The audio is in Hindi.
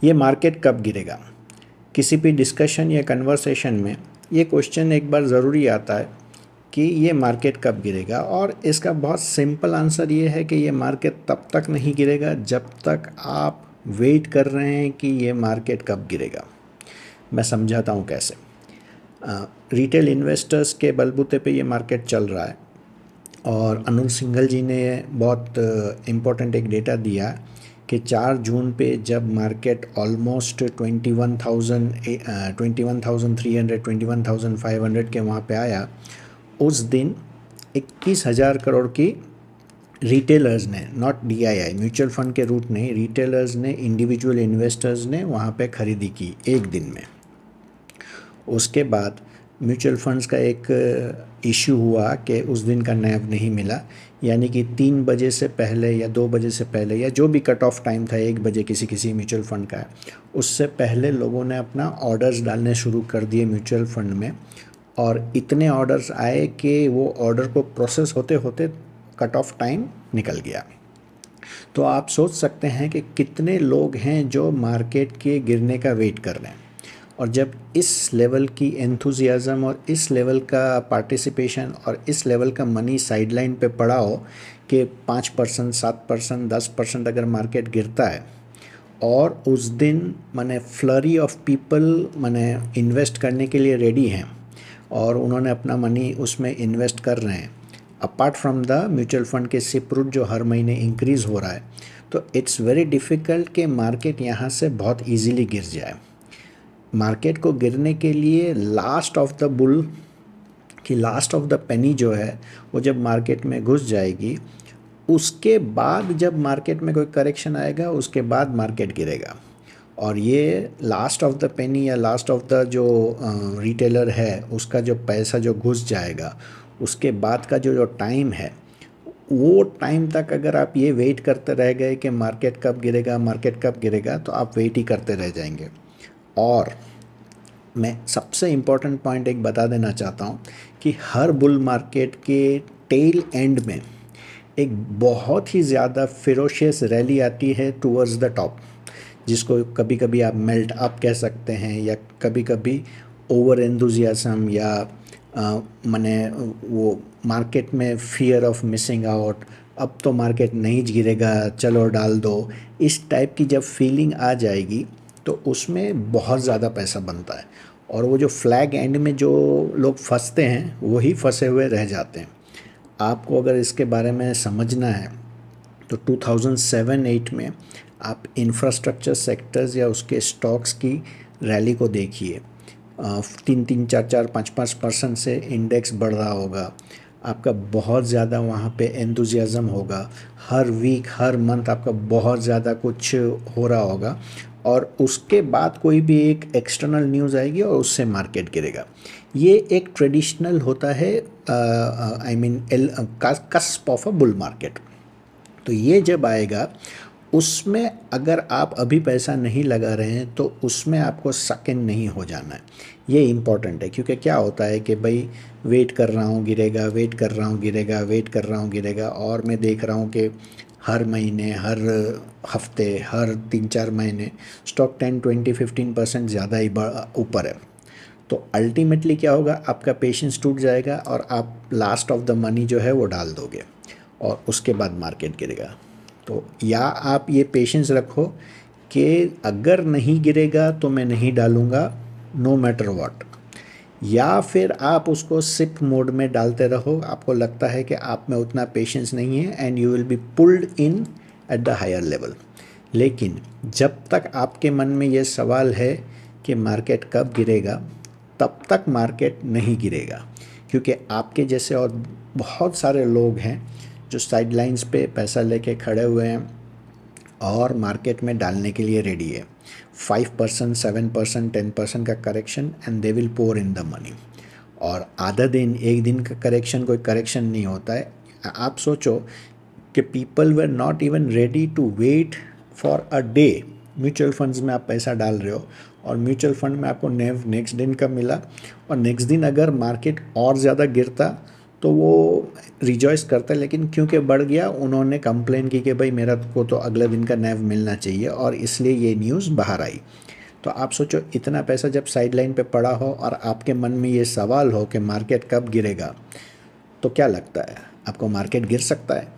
ये मार्केट कब गिरेगा? किसी भी डिस्कशन या कन्वर्सेशन में ये क्वेश्चन एक बार ज़रूरी आता है कि ये मार्केट कब गिरेगा, और इसका बहुत सिंपल आंसर ये है कि ये मार्केट तब तक नहीं गिरेगा जब तक आप वेट कर रहे हैं कि ये मार्केट कब गिरेगा। मैं समझाता हूँ कैसे। रिटेल इन्वेस्टर्स के बलबूते पे ये मार्केट चल रहा है, और अनुज सिंघल जी ने बहुत इम्पोर्टेंट एक डेटा दिया कि 4 जून पे जब मार्केट ऑलमोस्ट 21,300 21,500 के वहाँ पे आया, उस दिन 21,000 करोड़ की रिटेलर्स ने, नॉट डीआईआई म्यूचुअल फंड के रूट नहीं, रिटेलर्स ने, इंडिविजुअल इन्वेस्टर्स ने वहाँ पे खरीदी की एक दिन में। उसके बाद म्यूचुअल फंड्स का एक इशू हुआ कि उस दिन का नैव नहीं मिला, यानी कि 3 बजे से पहले या 2 बजे से पहले, या जो भी कट ऑफ टाइम था 1 बजे किसी म्यूचुअल फंड का, उससे पहले लोगों ने अपना ऑर्डर्स डालने शुरू कर दिए म्यूचुअल फंड में, और इतने ऑर्डर्स आए कि वो ऑर्डर को प्रोसेस होते होते कट ऑफ टाइम निकल गया। तो आप सोच सकते हैं कि कितने लोग हैं जो मार्केट के गिरने का वेट कर रहे हैं। और जब इस लेवल की एंथुजियाज़म और इस लेवल का पार्टिसिपेशन और इस लेवल का मनी साइडलाइन पे पड़ा हो कि 5%, 7%, 10% अगर मार्केट गिरता है, और उस दिन माने फ्लरी ऑफ पीपल माने इन्वेस्ट करने के लिए रेडी हैं, और उन्होंने अपना मनी उसमें इन्वेस्ट कर रहे हैं, apart from the mutual fund के सिप रूट जो हर महीने इंक्रीज़ हो रहा है, तो इट्स वेरी डिफ़िकल्ट कि मार्केट यहाँ से बहुत ईजीली गिर जाए। मार्केट को गिरने के लिए लास्ट ऑफ द बुल की लास्ट ऑफ द पेनी जो है वो जब मार्केट में घुस जाएगी, उसके बाद जब मार्केट में कोई करेक्शन आएगा उसके बाद मार्केट गिरेगा। और ये लास्ट ऑफ द पेनी या लास्ट ऑफ द जो रिटेलर है उसका जो पैसा जो घुस जाएगा, उसके बाद का जो टाइम है, वो टाइम तक अगर आप ये वेट करते रह गए कि मार्केट कब गिरेगा, मार्केट कब गिरेगा, तो आप वेट ही करते रह जाएंगे। और मैं सबसे इम्पॉर्टेंट पॉइंट एक बता देना चाहता हूँ कि हर बुल मार्केट के टेल एंड में एक बहुत ही ज़्यादा फिरोशियस रैली आती है टूवर्ड्स द टॉप, जिसको कभी कभी आप मेल्ट अप कह सकते हैं, या कभी कभी ओवर एंथुजियाज्म, या माने वो मार्केट में फियर ऑफ मिसिंग आउट, अब तो मार्केट नहीं गिरेगा चलो डाल दो, इस टाइप की जब फीलिंग आ जाएगी तो उसमें बहुत ज़्यादा पैसा बनता है। और वो जो फ्लैग एंड में जो लोग फंसते हैं वही फंसे हुए रह जाते हैं। आपको अगर इसके बारे में समझना है तो 2007-8 में आप इंफ्रास्ट्रक्चर सेक्टर्स या उसके स्टॉक्स की रैली को देखिए। 3-3, 4-4, 5-5% से इंडेक्स बढ़ रहा होगा, आपका बहुत ज़्यादा वहाँ पे एंथुजियाज़म होगा, हर वीक हर मंथ आपका बहुत ज़्यादा कुछ हो रहा होगा, और उसके बाद कोई भी एक एक्सटर्नल न्यूज़ आएगी और उससे मार्केट गिरेगा। ये एक ट्रेडिशनल होता है, I mean cusp of a bull market. तो ये जब आएगा उसमें अगर आप अभी पैसा नहीं लगा रहे हैं तो उसमें आपको सक इन नहीं हो जाना है। ये इम्पॉर्टेंट है, क्योंकि क्या होता है कि भाई वेट कर रहा हूँ गिरेगा, वेट कर रहा हूँ गिरेगा, वेट कर रहा हूँ गिरेगा, और मैं देख रहा हूँ कि हर महीने, हर हफ्ते, हर 3-4 महीने स्टॉक 10-20-15% ज़्यादा ही ऊपर है। तो अल्टीमेटली क्या होगा, आपका पेशेंस टूट जाएगा और आप लास्ट ऑफ द मनी जो है वो डाल दोगे, और उसके बाद मार्केट गिरेगा। तो या आप ये पेशेंस रखो कि अगर नहीं गिरेगा तो मैं नहीं डालूँगा नो मैटर व्हाट, या फिर आप उसको सिप मोड में डालते रहो। आपको लगता है कि आप में उतना पेशेंस नहीं है and you will be pulled in at the higher level. लेकिन जब तक आपके मन में ये सवाल है कि मार्केट कब गिरेगा, तब तक मार्केट नहीं गिरेगा, क्योंकि आपके जैसे और बहुत सारे लोग हैं जो साइडलाइंस पे पैसा लेके खड़े हुए हैं और मार्केट में डालने के लिए रेडी है। 5%, 7%, 10% का correction and they will pour in the money. और आधा दिन, एक दिन का करेक्शन कोई करेक्शन नहीं होता है। आप सोचो कि people were not even ready to wait for a day. Mutual funds में आप पैसा डाल रहे हो और म्यूचुअल फंड में आपको नेक्स्ट दिन का मिला, और नेक्स्ट दिन अगर मार्केट और ज़्यादा गिरता तो वो रिजॉइस करता है, लेकिन क्योंकि बढ़ गया उन्होंने कंप्लेन की कि भाई मेरा को तो अगले दिन का नैव मिलना चाहिए, और इसलिए ये न्यूज़ बाहर आई। तो आप सोचो, इतना पैसा जब साइडलाइन पे पड़ा हो और आपके मन में ये सवाल हो कि मार्केट कब गिरेगा, तो क्या लगता है आपको, मार्केट गिर सकता है?